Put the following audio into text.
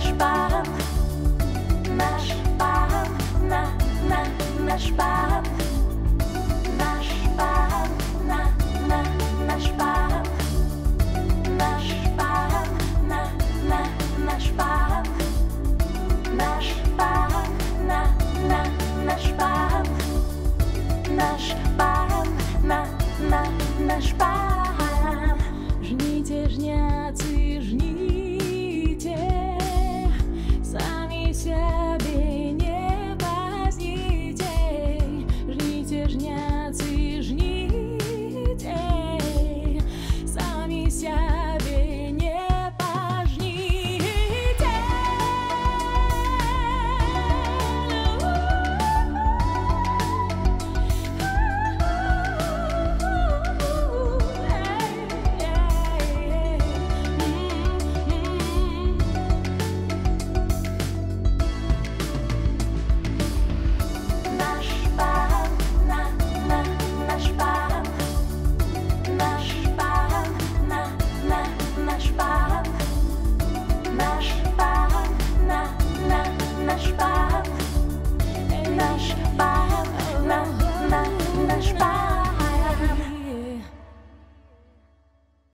наш пан, наш пан, наш пан, наш пан, наш пан, наш пан, наш пан, наш пан, наш пан, наш пан, наш пан. Жните, жняцы, жните, сами себе не казните. Жните, жняцы, жните, сами себе не пожните. Наш